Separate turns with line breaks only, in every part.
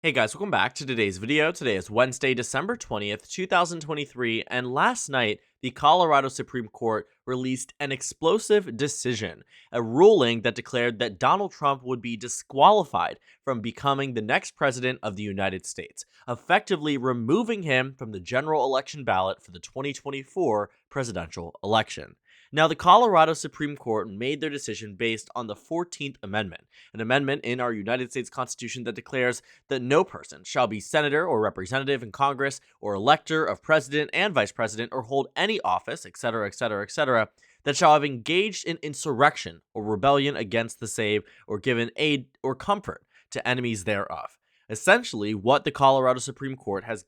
Hey guys, welcome back to today's video. Today is Wednesday, December 20th, 2023, and last night, the Colorado Supreme Court released an explosive decision, a ruling that declared that Donald Trump would be disqualified from becoming the next president of the United States, effectively removing him from the general election ballot for the 2024 presidential election. Now, the Colorado Supreme Court made their decision based on the 14th Amendment, an amendment in our United States Constitution that declares that no person shall be senator or representative in Congress or elector of president and vice president or hold any office, etc., etc., etc., that shall have engaged in insurrection or rebellion against the same or given aid or comfort to enemies thereof. Essentially, what the Colorado Supreme Court has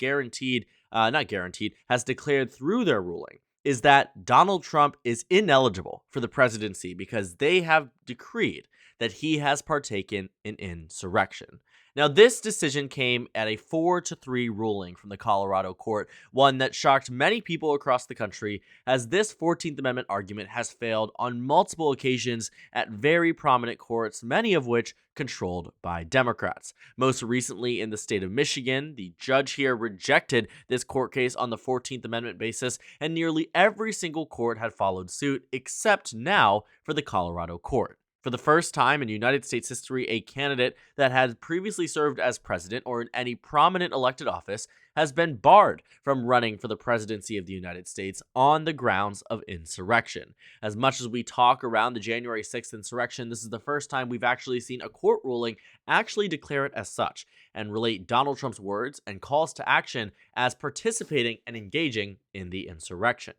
has declared through their ruling is that Donald Trump is ineligible for the presidency because they have decreed that he has partaken in insurrection. Now, this decision came at a 4-3 ruling from the Colorado court, one that shocked many people across the country, as this 14th Amendment argument has failed on multiple occasions at very prominent courts, many of which controlled by Democrats. Most recently in the state of Michigan, the judge here rejected this court case on the 14th Amendment basis, and nearly every single court had followed suit, except now for the Colorado court. For the first time in United States history, a candidate that had previously served as president or in any prominent elected office has been barred from running for the presidency of the United States on the grounds of insurrection. As much as we talk around the January 6th insurrection, this is the first time we've actually seen a court ruling actually declare it as such and relate Donald Trump's words and calls to action as participating and engaging in the insurrection.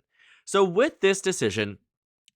So with this decision,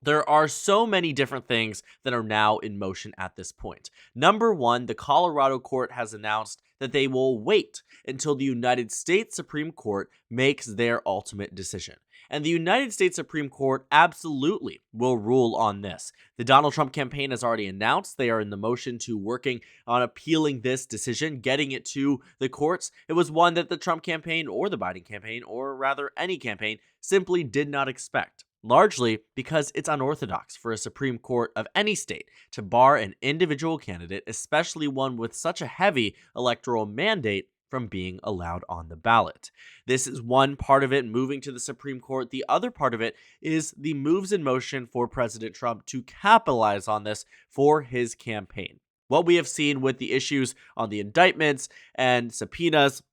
there are so many different things that are now in motion at this point. Number one, the Colorado court has announced that they will wait until the United States Supreme Court makes their ultimate decision. And the United States Supreme Court absolutely will rule on this. The Donald Trump campaign has already announced they are in the motion to working on appealing this decision, getting it to the courts. It was one that the Trump campaign or the Biden campaign, or rather any campaign, simply did not expect. Largely because it's unorthodox for a Supreme Court of any state to bar an individual candidate, especially one with such a heavy electoral mandate, from being allowed on the ballot. This is one part of it moving to the Supreme Court. The other part of it is the moves in motion for President Trump to capitalize on this for his campaign. What we have seen with the issues on the indictments and subpoenas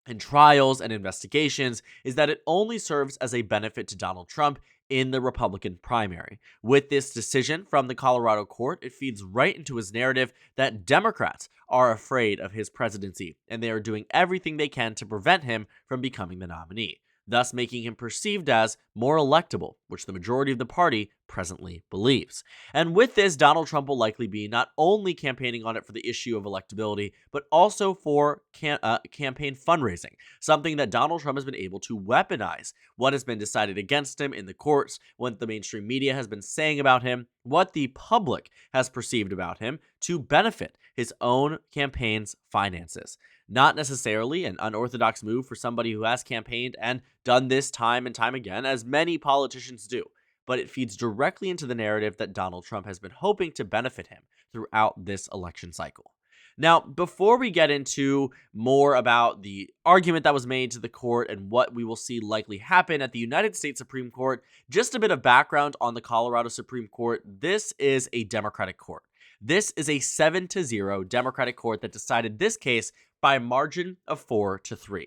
and trials and investigations is that it only serves as a benefit to Donald Trump in the Republican primary. With this decision from the Colorado court, it feeds right into his narrative that Democrats are afraid of his presidency, and they are doing everything they can to prevent him from becoming the nominee, thus making him perceived as more electable, which the majority of the party presently believes. And with this, Donald Trump will likely be not only campaigning on it for the issue of electability, but also for campaign fundraising, something that Donald Trump has been able to weaponize what has been decided against him in the courts, what the mainstream media has been saying about him, what the public has perceived about him to benefit his own campaign's finances. Not necessarily an unorthodox move for somebody who has campaigned and done this time and time again, as many politicians do, but it feeds directly into the narrative that Donald Trump has been hoping to benefit him throughout this election cycle. Now, before we get into more about the argument that was made to the court and what we will see likely happen at the United States Supreme Court, just a bit of background on the Colorado Supreme Court. This is a Democratic court. This is a 7-0 Democratic court that decided this case by a margin of 4-3.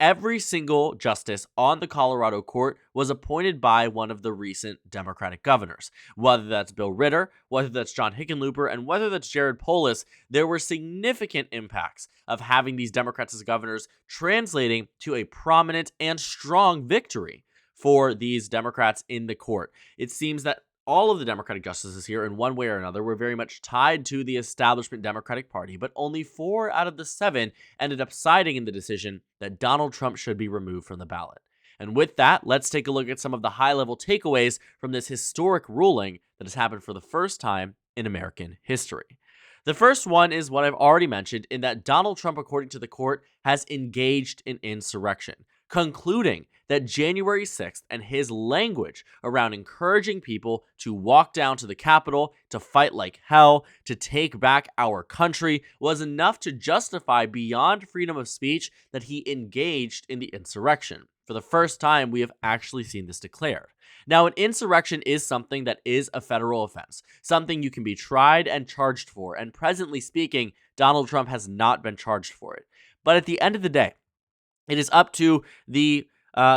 Every single justice on the Colorado court was appointed by one of the recent Democratic governors. Whether that's Bill Ritter, whether that's John Hickenlooper, and whether that's Jared Polis, there were significant impacts of having these Democrats as governors, translating to a prominent and strong victory for these Democrats in the court. It seems that all of the Democratic justices here, in one way or another, were very much tied to the establishment Democratic Party, but only 4 out of the 7 ended up siding in the decision that Donald Trump should be removed from the ballot. And with that, let's take a look at some of the high-level takeaways from this historic ruling that has happened for the first time in American history. The first one is what I've already mentioned, in that Donald Trump, according to the court, has engaged in insurrection. concluding that January 6th and his language around encouraging people to walk down to the Capitol, to fight like hell, to take back our country was enough to justify beyond freedom of speech that he engaged in the insurrection. For the first time, we have actually seen this declared. Now, an insurrection is something that is a federal offense, something you can be tried and charged for, and presently speaking, Donald Trump has not been charged for it. But at the end of the day, it is up to the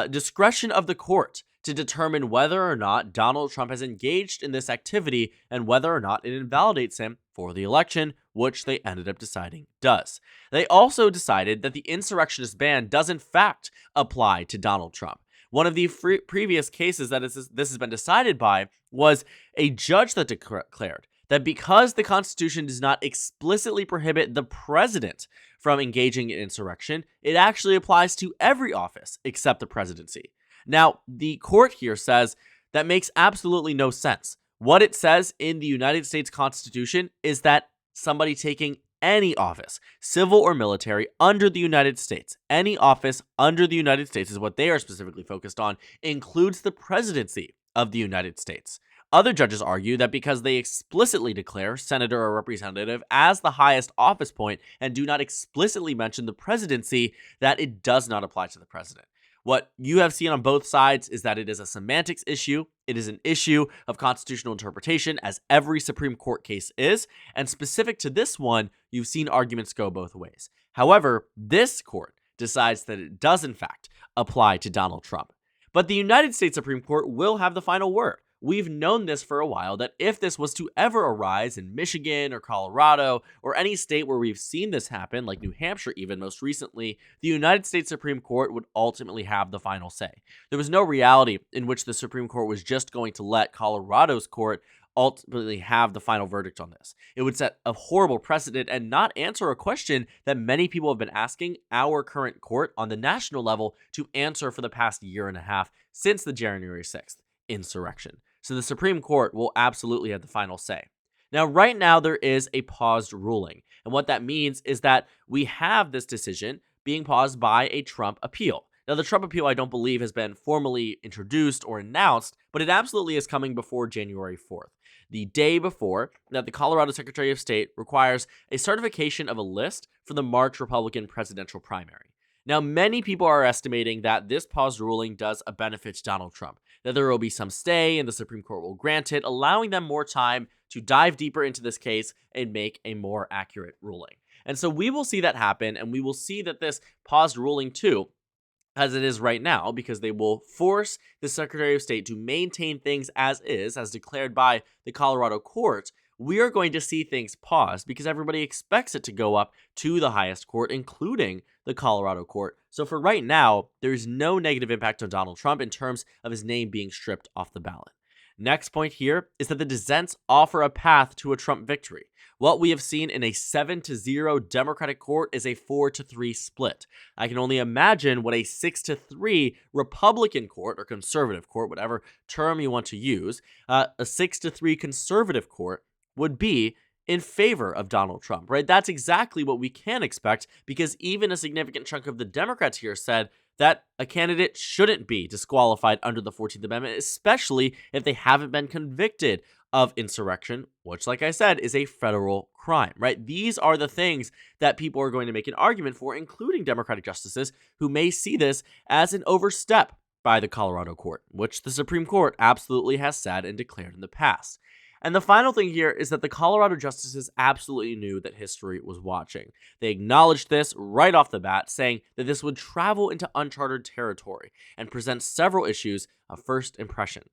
discretion of the court to determine whether or not Donald Trump has engaged in this activity and whether or not it invalidates him for the election, which they ended up deciding does. They also decided that the insurrectionist ban does in fact apply to Donald Trump. One of the previous cases that this has been decided by was a judge that declared that because the Constitution does not explicitly prohibit the president from engaging in insurrection, it actually applies to every office except the presidency. Now, the court here says that makes absolutely no sense. What it says in the United States Constitution is that somebody taking any office, civil or military, under the United States, any office under the United States is what they are specifically focused on, includes the presidency of the United States. Other judges argue that because they explicitly declare senator or representative as the highest office point and do not explicitly mention the presidency, that it does not apply to the president. What you have seen on both sides is that it is a semantics issue. It is an issue of constitutional interpretation, as every Supreme Court case is. And specific to this one, you've seen arguments go both ways. However, this court decides that it does, in fact, apply to Donald Trump. But the United States Supreme Court will have the final word. We've known this for a while, that if this was to ever arise in Michigan or Colorado or any state where we've seen this happen, like New Hampshire even most recently, the United States Supreme Court would ultimately have the final say. There was no reality in which the Supreme Court was just going to let Colorado's court ultimately have the final verdict on this. It would set a horrible precedent and not answer a question that many people have been asking our current court on the national level to answer for the past year and a half since the January 6th insurrection. So the Supreme Court will absolutely have the final say. Now, right now, there is a paused ruling. And what that means is that we have this decision being paused by a Trump appeal. Now, the Trump appeal, I don't believe, has been formally introduced or announced, but it absolutely is coming before January 4th. The day before that, the Colorado Secretary of State requires a certification of a list for the March Republican presidential primary. Now, many people are estimating that this paused ruling does a benefit to Donald Trump, that there will be some stay and the Supreme Court will grant it, allowing them more time to dive deeper into this case and make a more accurate ruling. And so we will see that happen, and we will see that this paused ruling too, as it is right now, because they will force the Secretary of State to maintain things as is, as declared by the Colorado court. We are going to see things paused because everybody expects it to go up to the highest court, including the Colorado court. So for right now, there's no negative impact on Donald Trump in terms of his name being stripped off the ballot. Next point here is that the dissents offer a path to a Trump victory. What we have seen in a 7-0 Democratic court is a 4-3 split. I can only imagine what a 6-3 Republican court or conservative court, whatever term you want to use, a 6-3 conservative court would be in favor of Donald Trump, right? That's exactly what we can expect, because even a significant chunk of the Democrats here said that a candidate shouldn't be disqualified under the 14th Amendment, especially if they haven't been convicted of insurrection, which, like I said, is a federal crime, right? These are the things that people are going to make an argument for, including Democratic justices who may see this as an overstep by the Colorado court, which the Supreme Court absolutely has said and declared in the past. And the final thing here is that the Colorado justices absolutely knew that history was watching. They acknowledged this right off the bat, saying that this would travel into uncharted territory and present several issues of first impression.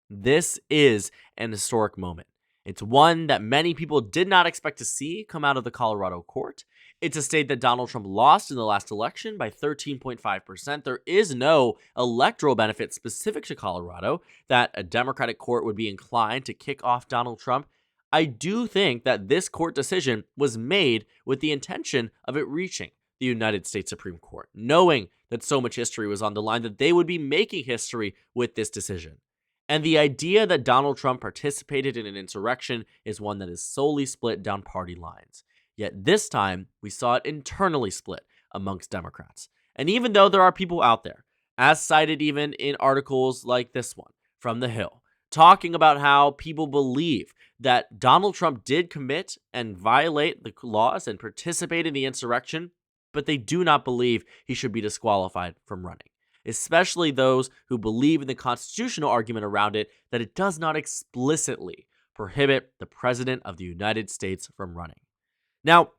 This is an historic moment. It's one that many people did not expect to see come out of the Colorado court. It's a state that Donald Trump lost in the last election by 13.5%. There is no electoral benefit specific to Colorado that a Democratic court would be inclined to kick off Donald Trump. I do think that this court decision was made with the intention of it reaching the United States Supreme Court, knowing that so much history was on the line that they would be making history with this decision. And the idea that Donald Trump participated in an insurrection is one that is solely split down party lines. Yet this time, we saw it internally split amongst Democrats. And even though there are people out there as cited even in articles like this one from The Hill, talking about how people believe that Donald Trump did commit and violate the laws and participate in the insurrection, but they do not believe he should be disqualified from running, especially those who believe in the constitutional argument around it that it does not explicitly prohibit the President of the United States from running. Now,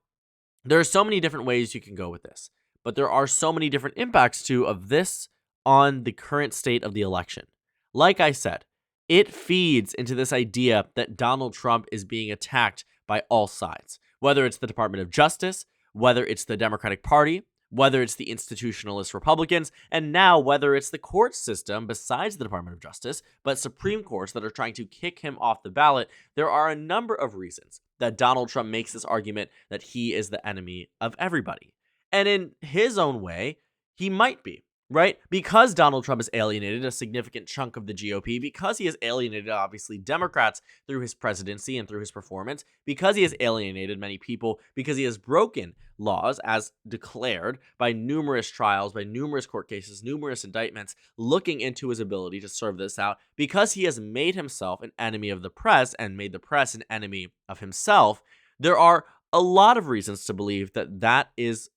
there are so many different ways you can go with this, but there are so many different impacts too of this on the current state of the election. Like I said, it feeds into this idea that Donald Trump is being attacked by all sides, whether it's the Department of Justice, whether it's the Democratic Party, whether it's the institutionalist Republicans, and now whether it's the court system besides the Department of Justice, but Supreme Courts that are trying to kick him off the ballot. There are a number of reasons that Donald Trump makes this argument that he is the enemy of everybody. And in his own way, he might be, right? Because Donald Trump has alienated a significant chunk of the GOP, because he has alienated, obviously, Democrats through his presidency and through his performance, because he has alienated many people, because he has broken laws as declared by numerous trials, by numerous court cases, numerous indictments, looking into his ability to serve this out, because he has made himself an enemy of the press and made the press an enemy of himself. There are a lot of reasons to believe that that is,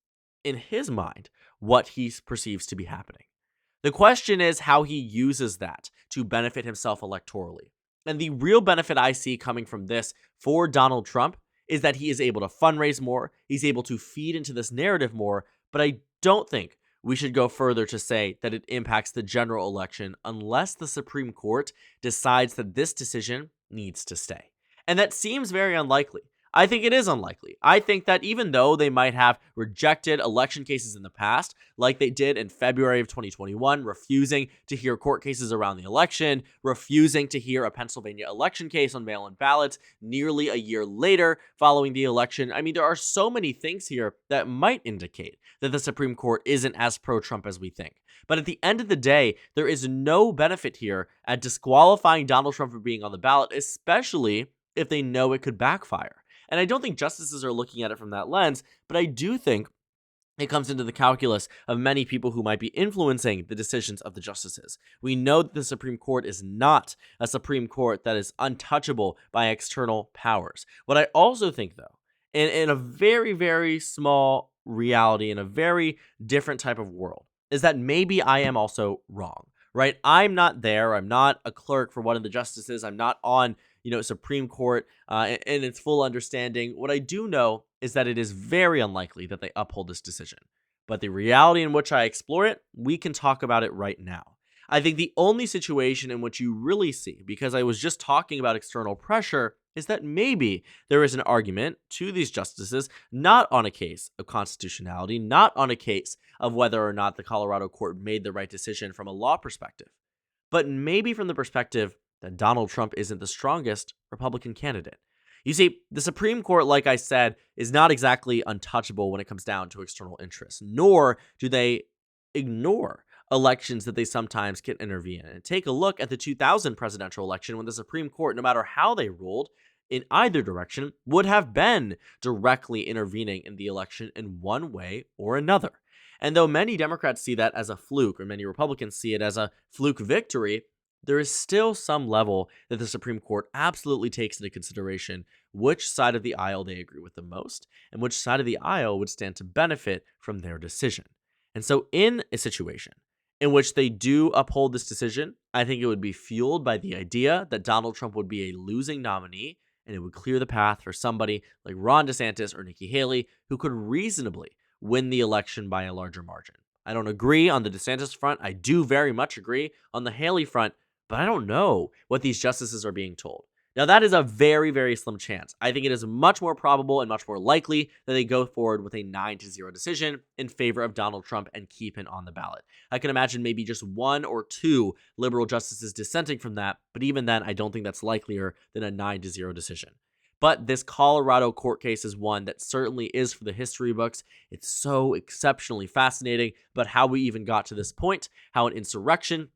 in his mind, what he perceives to be happening. The question is how he uses that to benefit himself electorally. And the real benefit I see coming from this for Donald Trump is that he is able to fundraise more, he's able to feed into this narrative more, but I don't think we should go further to say that it impacts the general election unless the Supreme Court decides that this decision needs to stay. And that seems very unlikely. I think it is unlikely. I think that even though they might have rejected election cases in the past, like they did in February of 2021, refusing to hear court cases around the election, refusing to hear a Pennsylvania election case on mail-in ballots nearly a year later following the election. I mean, there are so many things here that might indicate that the Supreme Court isn't as pro-Trump as we think. But at the end of the day, there is no benefit here at disqualifying Donald Trump from being on the ballot, especially if they know it could backfire. And I don't think justices are looking at it from that lens, but I do think it comes into the calculus of many people who might be influencing the decisions of the justices. We know that the Supreme Court is not a Supreme Court that is untouchable by external powers. What I also think, though, in a very, very small reality, in a very different type of world, is that maybe I am also wrong, right? I'm not there. I'm not a clerk for one of the justices. I'm not on Supreme Court in its full understanding. What I do know is that it is very unlikely that they uphold this decision. But the reality in which I explore it, we can talk about it right now. I think the only situation in which you really see, because I was just talking about external pressure, is that maybe there is an argument to these justices, not on a case of constitutionality, not on a case of whether or not the Colorado court made the right decision from a law perspective, but maybe from the perspective that Donald Trump isn't the strongest Republican candidate. You see, the Supreme Court, like I said, is not exactly untouchable when it comes down to external interests, nor do they ignore elections that they sometimes can intervene in. And take a look at the 2000 presidential election when the Supreme Court, no matter how they ruled in either direction, would have been directly intervening in the election in one way or another. And though many Democrats see that as a fluke, or many Republicans see it as a fluke victory, there is still some level that the Supreme Court absolutely takes into consideration which side of the aisle they agree with the most and which side of the aisle would stand to benefit from their decision. And so in a situation in which they do uphold this decision, I think it would be fueled by the idea that Donald Trump would be a losing nominee, and it would clear the path for somebody like Ron DeSantis or Nikki Haley who could reasonably win the election by a larger margin. I don't agree on the DeSantis front. I do very much agree on the Haley front, but I don't know what these justices are being told. Now, that is a very, very slim chance. I think it is much more probable and much more likely that they go forward with a 9-0 decision in favor of Donald Trump and keep him on the ballot. I can imagine maybe just one or two liberal justices dissenting from that, but even then, I don't think that's likelier than a 9-0 decision. But this Colorado court case is one that certainly is for the history books. It's so exceptionally fascinating about how we even got to this point, how an insurrection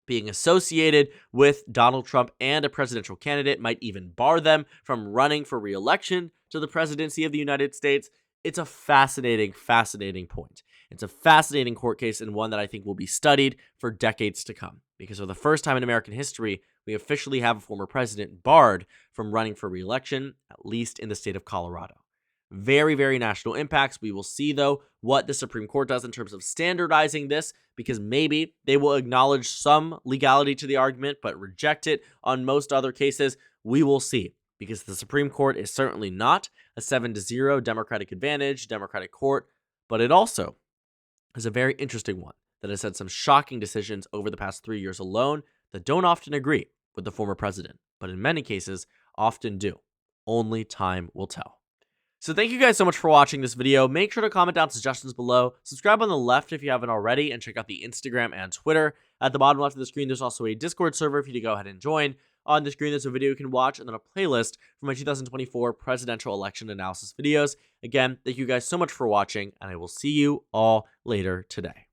being associated with Donald Trump and a presidential candidate might even bar them from running for re-election to the presidency of the United States. It's a fascinating, fascinating point. It's a fascinating court case and one that I think will be studied for decades to come, because for the first time in American history, we officially have a former president barred from running for re-election, at least in the state of Colorado. Very, very national impacts. We will see, though, what the Supreme Court does in terms of standardizing this, because maybe they will acknowledge some legality to the argument, but reject it on most other cases. We will see, because the Supreme Court is certainly not a 7-0 Democratic advantage, Democratic court, but it also is a very interesting one that has had some shocking decisions over the past 3 years alone that don't often agree with the former president, but in many cases often do. Only time will tell. So thank you guys so much for watching this video. Make sure to comment down suggestions below. Subscribe on the left if you haven't already, and check out the Instagram and Twitter. At the bottom left of the screen, there's also a Discord server for you to go ahead and join. On the screen, there's a video you can watch, and then a playlist for my 2024 presidential election analysis videos. Again, thank you guys so much for watching, and I will see you all later today.